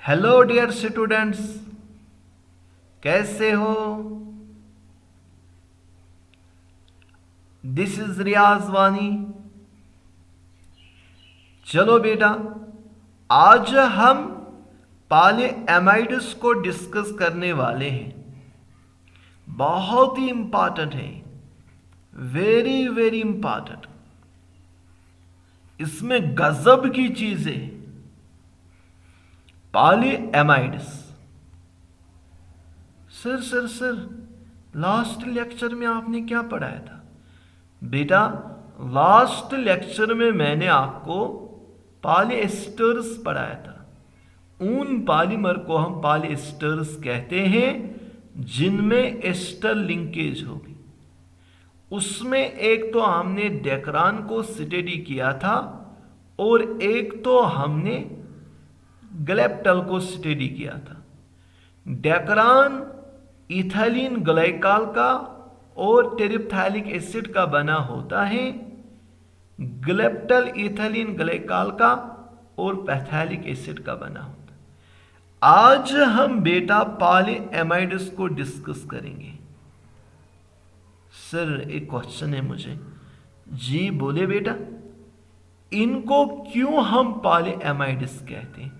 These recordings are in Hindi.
हेलो डियर स्टूडेंट्स, कैसे हो? दिस इज रियाज वानी। चलो बेटा, आज हम पॉली एमाइड्स को डिस्कस करने वाले हैं। बहुत ही इंपॉर्टेंट है, वेरी वेरी इंपॉर्टेंट। इसमें गजब की चीजें। Poly amides. Sir, last lecture में आपने क्या पढ़ाया था? बेटा, लास्ट लेक्चर में मैंने आपको पॉलीएस्टर्स पढ़ाया था। उन पॉलीमर को हम पॉलीएस्टर्स कहते हैं जिनमें एस्टर लिंकेज होगी। उसमें एक तो हमने डेक्रान को स्टडी किया था और एक तो हमने ग्लेप्टल को स्टडी किया था। डेक्रान इथाइलिन ग्लाइकॉल का और टेरिप्थाइलिक एसिड का बना होता है। ग्लेप्टल इथाइलिन ग्लाइकॉल का और पैथैलिक एसिड का बना होता है। आज हम बेटा पॉली एमाइड्स को डिस्कस करेंगे। सर, एक क्वेश्चन है मुझे। जी बोले बेटा, इनको क्यों हम पॉली एमाइड्स कहते हैं?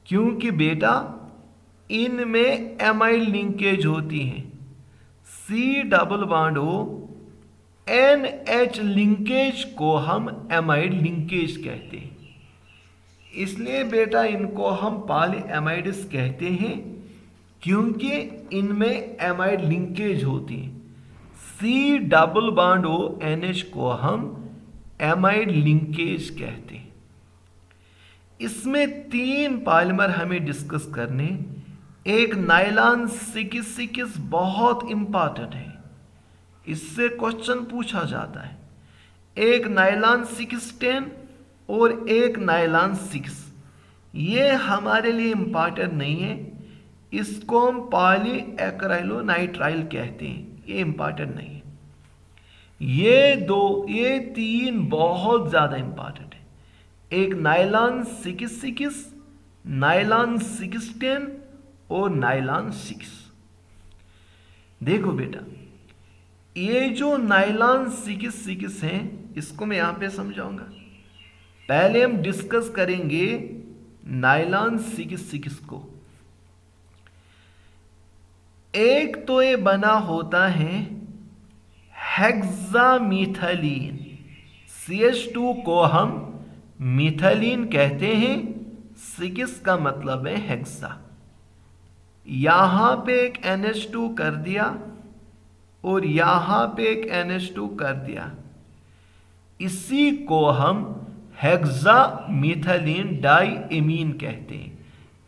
क्योंकि बेटा इनमें एमाइड लिंकेज होती है। C double bond O N H linkage को हम एमाइड लिंकेज कहते हैं। इसलिए बेटा इनको हम पॉली एमाइड्स कहते हैं क्योंकि इनमें एमाइड लिंकेज होती है। C double bond O N H को हम एमाइड लिंकेज कहते हैं। इसमें 3 पॉलीमर हमें डिस्कस करने। एक नाइलॉन 6 बहुत इंपॉर्टेंट है, इससे क्वेश्चन पूछा जाता है। एक नाइलॉन 610 और एक नाइलॉन 6। ये हमारे लिए इंपॉर्टेंट नहीं है, इसको हम पॉली एक्राइलोनाइट्राइल कहते हैं। ये इंपॉर्टेंट नहीं है। ये 3 बहुत ज्यादा इंपॉर्टेंट है। एक नाइलॉन 6, नाइलॉन 610 और नाइलॉन 6। देखो बेटा, ये जो नाइलॉन 6 हैं, इसको मैं यहां पे समझाऊंगा। पहले हम डिस्कस करेंगे नाइलॉन 6 को। एक तो ये बना होता है हेक्सामीथाइलिन। CH2 को हम मिथाइलिन कहते हैं। 6 का मतलब है हेक्सा। यहां पे एक NH2 कर दिया और यहां पे एक NH2 कर दिया। इसी को हम हेक्सामीथाइलिन डाइएमीन कहते हैं।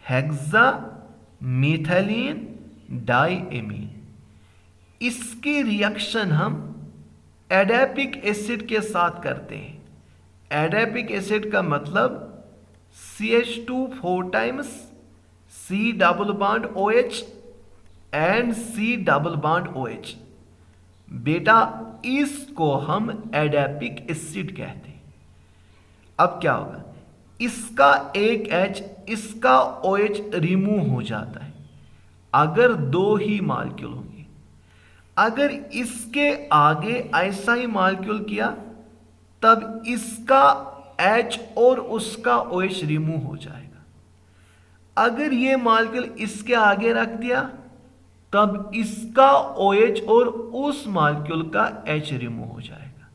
हेक्सामीथाइलिन डाइएमीन। इसकी रिएक्शन हम एडेपिक एसिड के साथ करते हैं। एडेपिक एसिड का मतलब CH2 4 times C double bond OH and C double bond OH। बेटा इसको हम एडेपिक एसिड कहते हैं। अब क्या होगा, इसका एक H, इसका OH रिमूव हो जाता है अगर 2 ही मॉलिक्यूल होंगे। अगर इसके आगे ऐसा ही मॉलिक्यूल किया तब इसका H और उसका OH रिमूव हो जाएगा। अगर ये मॉलिक्यूल इसके आगे रख दिया तब इसका OH और उस मॉलिक्यूल का H रिमूव हो जाएगा।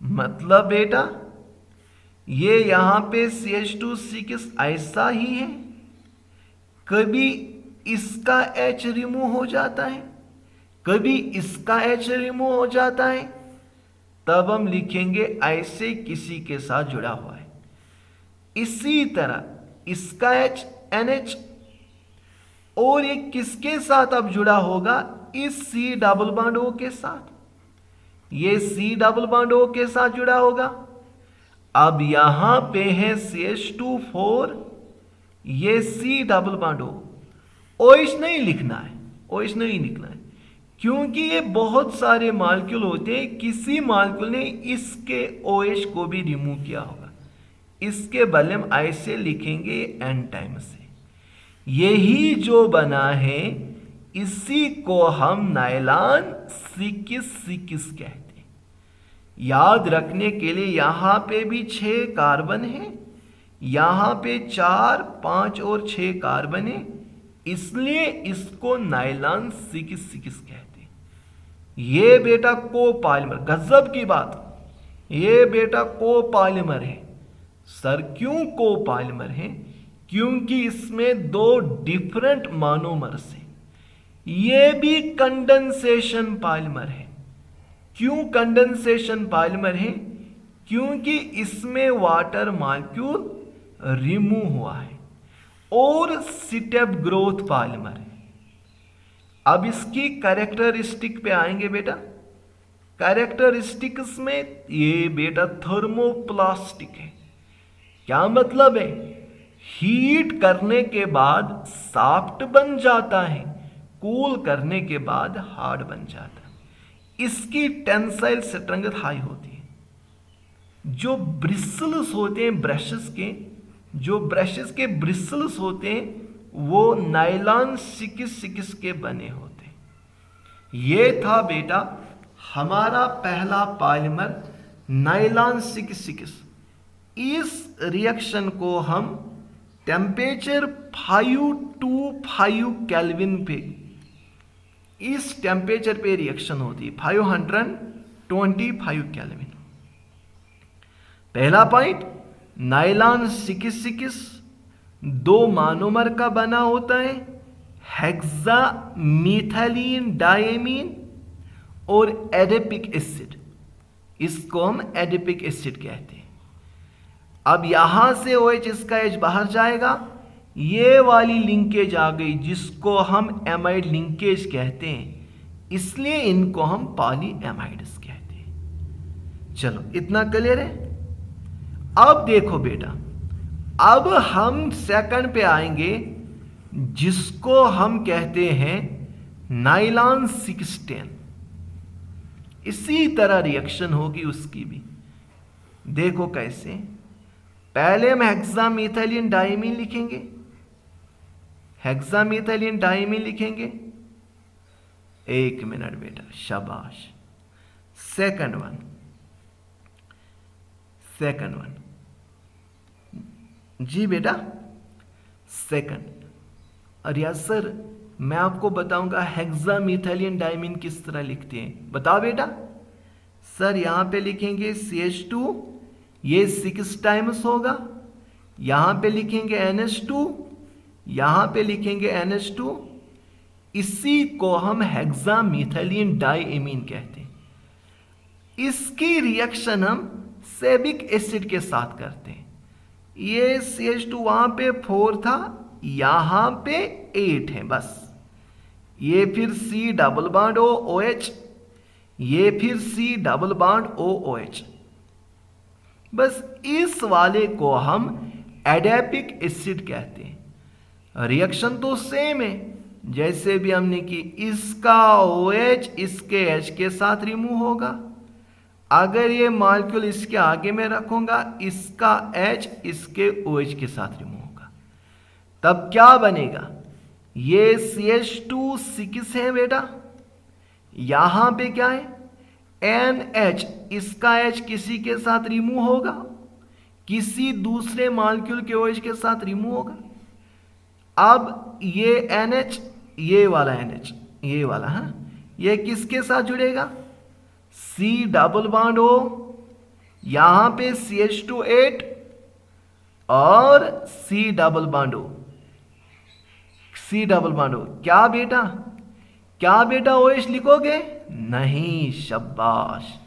मतलब बेटा ये यहां पे CH2 ऐसा ही है, कभी इसका H रिमूव हो जाता है, कभी इसका H रिमूव हो जाता है। तब हम लिखेंगे ऐसे किसी के साथ जुड़ा हुआ है। इसी तरह इसका H NH और ये किसके साथ अब जुड़ा होगा, इस C डबल बॉन्ड O के साथ। ये C डबल बॉन्ड O के साथ जुड़ा होगा। अब यहां पे है CH2 ये C double bond O। OH नहीं लिखना है, OH नहीं लिखना है क्योंकि ये बहुत सारे मॉलिक्यूल होते हैं। किसी मॉलिक्यूल ने इसके OH को भी रिमूव किया होगा। इसके बदले हम ऐसे लिखेंगे N टाइम से। यही जो बना है इसी को हम नायलॉन 6 कहते हैं। याद रखने के लिए यहां पे भी 6 कार्बन है, यहां पे 4, 5 और 6 कार्बन है, इसलिए इसको नायलॉन 6 कहते हैं। ये बेटा कोपॉलीमर, गजब की बात, ये बेटा कोपॉलीमर है। सर क्यों कोपॉलीमर है? क्योंकि इसमें 2 डिफरेंट मोनोमर्स हैं। ये भी कंडेंसेशन पॉलीमर है। क्यों कंडेंसेशन पॉलीमर है? क्योंकि इसमें वाटर मॉलिक्यूल रिमूव हुआ है और स्टेप ग्रोथ पॉलीमर है। अब इसकी कैरेक्टरिस्टिक पे आएंगे बेटा। कैरेक्टरिस्टिक्स में ये बेटा थर्मोप्लास्टिक है। क्या मतलब है? हीट करने के बाद सॉफ्ट बन जाता है, कूल करने के बाद हार्ड बन जाता है। इसकी टेंसाइल स्ट्रेंथ हाई होती है। जो ब्रिसल्स होते हैं ब्रशेस के, जो ब्रशेस के ब्रिसल्स होते हैं वो नायलॉन 6 के बने होते हैं। ये था बेटा हमारा पहला पॉलीमर नायलॉन 6। इस रिएक्शन को हम टेम्परेचर 525 केल्विन पे, इस टेम्परेचर पे रिएक्शन होती है 525 केल्विन। पहला पॉइंट, नायलॉन 6 2 मोनोमर का बना होता है, हेक्सामीथाइलिन डायमीन और एडिपिक एसिड। इसको हम एडिपिक एसिड कहते हैं। अब यहां से OH इसका H बाहर जाएगा, ये वाली लिंकेज आ गई जिसको हम एमाइड लिंकेज कहते हैं, इसलिए इनको हम पॉली एमाइड्स कहते हैं। चलो इतना क्लियर है। अब देखो बेटा, अब हम सेकंड पे आएंगे जिसको हम कहते हैं नायलॉन 610। इसी तरह रिएक्शन होगी उसकी भी। देखो कैसे। पहले हम हेक्सामीथाइलिन डायमीन लिखेंगे, हेक्सामीथाइलिन डायमीन लिखेंगे। 1 मिनट बेटा, शाबाश। सेकंड वन जी बेटा, सेकंड। अरे यार सर, मैं आपको बताऊंगा हेक्सामीथाइलिन डायमीन किस तरह लिखते हैं, बताओ बेटा। सर यहां पे लिखेंगे CH2, ये 6 टाइम्स होगा। यहां पे लिखेंगे NH2, यहां पे लिखेंगे NH2। इसी को हम हेक्सामीथाइलिन डायमीन कहते हैं। इसकी रिएक्शन हम सेबिक एसिड के साथ करते हैं। ये CH2 वहां पे 4 था, यहां पे 8 है बस। ये फिर C डबल बॉन्ड OH, ये फिर C डबल बॉन्ड OH। बस इस वाले को हम एडेपिक एसिड कहते हैं। रिएक्शन तो सेम है जैसे भी हमने की, इसका OH इसके H के साथ रिमूव होगा। अगर ये मॉलिक्यूल इसके आगे में रखूंगा, इसका H इसके OH के साथ रिमूव होगा। तब क्या बनेगा? ये CH2 6 है बेटा, यहां पे क्या है NH, इसका H किसी के साथ रिमूव होगा, किसी दूसरे मॉलिक्यूल के OH के साथ रिमूव होगा। अब ये NH, ये वाला NH, ये वाला है, ये किसके साथ जुड़ेगा? C डबल बॉन्ड O, यहां पे CH2 8 और C double bond O, C double bond O। क्या बेटा, क्या बेटा OH लिखोगे? नहीं, शाबाश।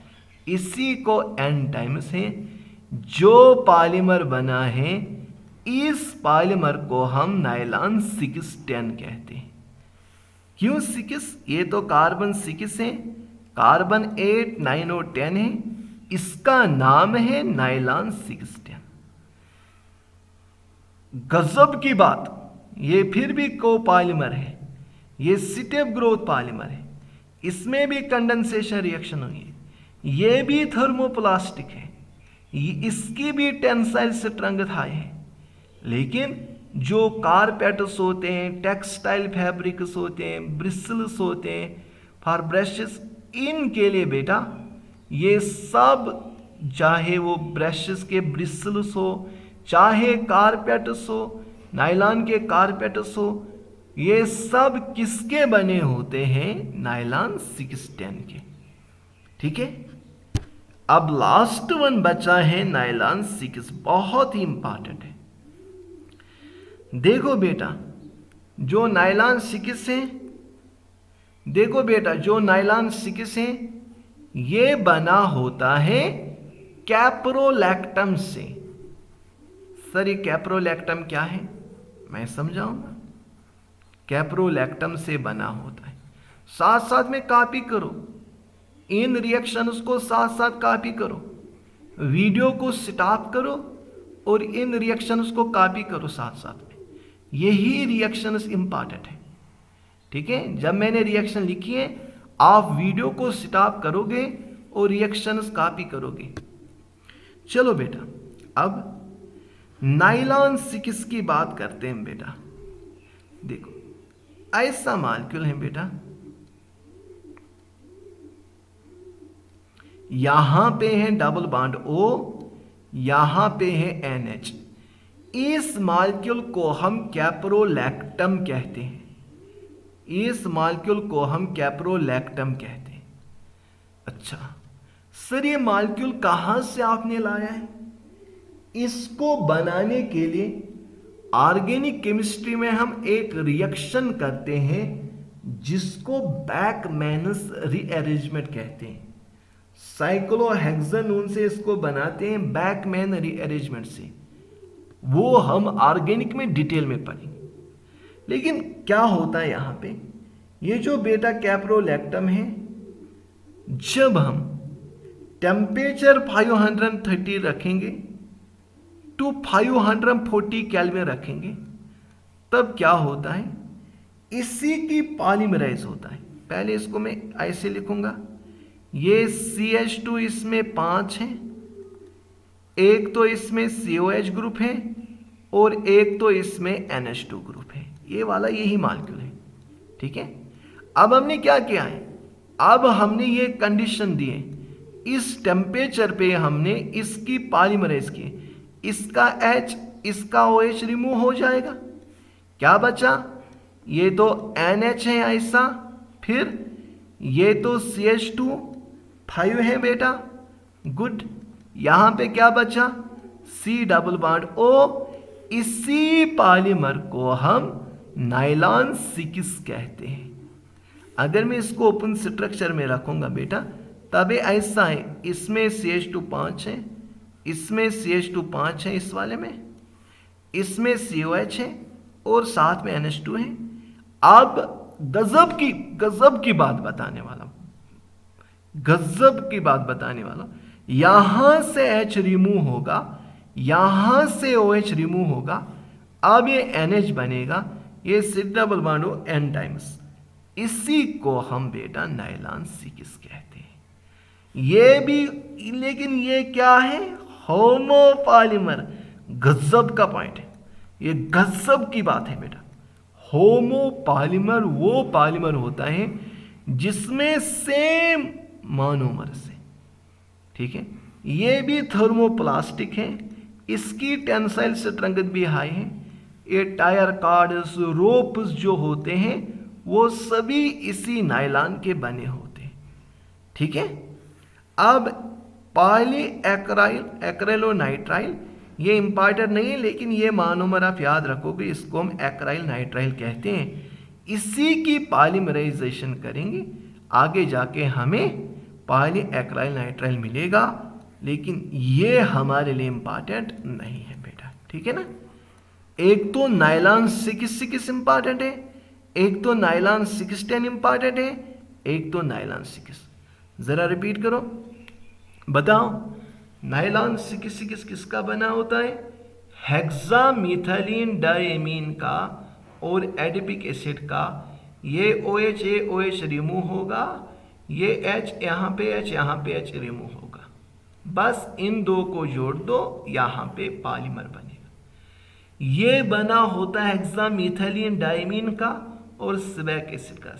इसी को N टाइम्स है। जो पॉलीमर बना है, इस पॉलीमर को हम नायलॉन 610 कहते हैं। क्यों 6? ये तो कार्बन 6 है, कार्बन 8, 9 और 10 है, इसका नाम है नायलॉन 610। गजब की बात, ये फिर भी कोपॉलीमर है, ये स्टेप ग्रोथ पॉलीमर है, इसमें भी कंडेंसेशन रिएक्शन हुई है, ये भी थर्मोप्लास्टिक है, इसकी भी टेंसाइल स्ट्रेंथ हाई है, लेकिन जो कारपेट्स होते हैं, टेक्सटाइल फैब्रिक्स होते हैं, ब्रिसल्स होते हैं फॉर ब्रशेस, इनके लिए बेटा ये सब, चाहे वो ब्रशेस के ब्रिसल्स हो, चाहे कारपेट्स हो, नायलॉन के कारपेट्स हो, ये सब किसके बने होते हैं? नायलॉन 610 के। ठीक है, अब लास्ट वन बचा है नायलॉन 6, बहुत ही इंपॉर्टेंट है। देखो बेटा जो नायलॉन 6 है, देखो बेटा जो नायलॉन 6 है ये बना होता है कैप्रोलैक्टम से। सर ये कैप्रोलैक्टम क्या है, मैं समझाऊंगा। कैप्रोलैक्टम से बना होता है। साथ साथ में कॉपी करो, इन रिएक्शंस को साथ साथ कॉपी करो, वीडियो को स्टॉप करो और इन रिएक्शंस को कॉपी करो साथ साथ में। यही रिएक्शंस इंपॉर्टेंट है। ठीक है, जब मैंने रिएक्शन लिखी है आप वीडियो को स्टॉप करोगे और रिएक्शंस कॉपी करोगे। चलो बेटा अब नायलॉन 6 की बात करते हैं बेटा। देखो ऐसा मॉलिक्यूल है बेटा, यहां पे है डबल बॉन्ड O, यहां पे है NH। इस मॉलिक्यूल को हम कैप्रोलैक्टम कहते हैं। इस मॉलिक्यूल को हम कैप्रोलैक्टम कहते हैं। अच्छा सर ये मॉलिक्यूल कहां से आपने लाया है? इसको बनाने के लिए ऑर्गेनिक केमिस्ट्री में हम एक रिएक्शन करते हैं जिसको बैकमैनस रीअरेंजमेंट कहते हैं। साइक्लोहेक्सानोन से इसको बनाते हैं बैकमैन रीअरेंजमेंट से। वो हम ऑर्गेनिक में डिटेल में पढ़ेंगे। लेकिन क्या होता है यहां पे, ये जो बेटा कैप्रोलैक्टम है, जब हम टेम्परेचर 530 रखेंगे टू 540 केल्विन रखेंगे, तब क्या होता है, इसी की पॉलीमराइज होता है। पहले इसको मैं ऐसे लिखूंगा, ये CH2 इसमें 5 है, एक तो इसमें COH ग्रुप है और एक तो इसमें NH2 ग्रुप है। ये वाला यही मॉलिक्यूल है। ठीक है, अब हमने क्या किया है, अब हमने ये कंडीशन दी है, इस टेम्परेचर पे हमने इसकी पॉलीमराइज की, इसका H इसका OH रिमूव हो जाएगा। क्या बचा, ये तो NH है ऐसा, फिर ये तो CH2 5 है बेटा, गुड। यहां पे क्या बचा, C डबल बॉन्ड O। इसी पॉलीमर को हम नायलॉन 6 कहते हैं। अगर मैं इसको ओपन स्ट्रक्चर में रखूंगा बेटा, तब ऐसा है, इसमें CH2 5 है, इसमें CH2 5 है, इस वाले में, इसमें COH है और साथ में NH2 है। अब गजब की बात बताने वाला, गजब की बात बताने वाला, यहां से H रिमूव होगा, यहां से OH रिमूव होगा, अब ये NH बनेगा, ये C डबल बॉन्ड हो N टाइम्स। इसी को हम बेटा नायलॉन 6 कहते हैं। ये भी, लेकिन ये क्या है, होमोपॉलीमर। गजब का पॉइंट है, ये गजब की बात है बेटा। होमोपॉलीमर वो पॉलीमर होता है जिसमें सेम मोनोमर से, ठीक है, ये भी थर्मोप्लास्टिक है, इसकी टेंसाइल स्ट्रेंथ भी हाई है। ये टायर कार्ड्स, रोप्स जो होते हैं वो सभी इसी नायलॉन के बने होते हैं। ठीक है, अब पॉली एक्राइलोनाइट्राइल, ये इंपॉर्टेंट नहीं है लेकिन ये मोनोमर आप याद रखोगे, इसको हम एक्राइल नाइट्राइल कहते हैं। इसी की पॉलीमराइजेशन करेंगे, आगे जाके हमें पॉली एक्राइल नाइट्राइल मिलेगा, लेकिन ये हमारे लिए इंपॉर्टेंट नहीं है बेटा। ठीक है ना, एक तो नायलॉन 6 इंपॉर्टेंट है, एक तो नायलॉन 610 इंपॉर्टेंट है, एक तो नायलॉन 6। जरा रिपीट करो, बताओ नायलॉन 6 किसका बना होता है, हेक्सामिथाइलिन डायमीन का और एडिपिक एसिड का। ये OH रिमूव होगा, ये H यहाँ पे H यहाँ पे H रिमूव होगा, बस इन दो को जोड़ दो, यहाँ पे पॉलीमर बनेगा। ये बना होता है हेक्सामीथिलीन डायमीन का और सिवैक एसिड का,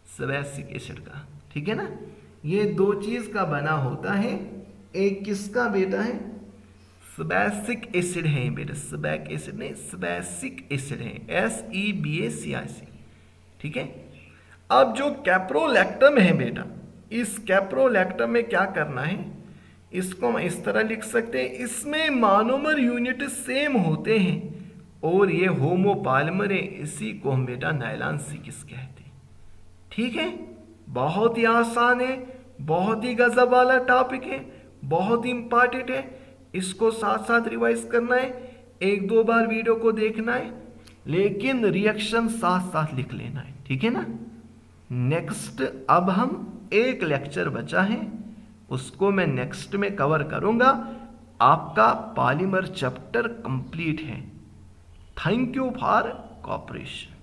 सिवैसिक एसिड का, ठीक है ना। ये दो चीज का बना होता है। एक किसका बेटा है, सिवैसिक एसिड है बेटा, सिवैक एसिड नहीं, सिवैसिक एसिड है, SEBACIC, ठीक है। अब जो कैप्रोलैक्टम है बेटा, इस कैप्रोलैक्टम में क्या करना है, इसको हम इस तरह लिख सकते हैं, इसमें मोनोमर यूनिट सेम होते हैं और ये होमोपॉलीमर है, इसी को हम बेटा नायलॉन 6 कहते हैं, ठीक है। बहुत ही आसान है, बहुत ही गजब वाला टॉपिक है, बहुत ही इंपॉर्टेंट है, इसको साथ साथ रिवाइज करना है, एक दो बार वीडियो को देखना है, लेकिन रिएक्शन साथ साथ लिख लेना है, ठीक है ना। नेक्स्ट अब हम एक लेक्चर बचा है, उसको मैं नेक्स्ट में कवर करूंगा। आपका पॉलीमर चैप्टर कंप्लीट है। Thank you for cooperation.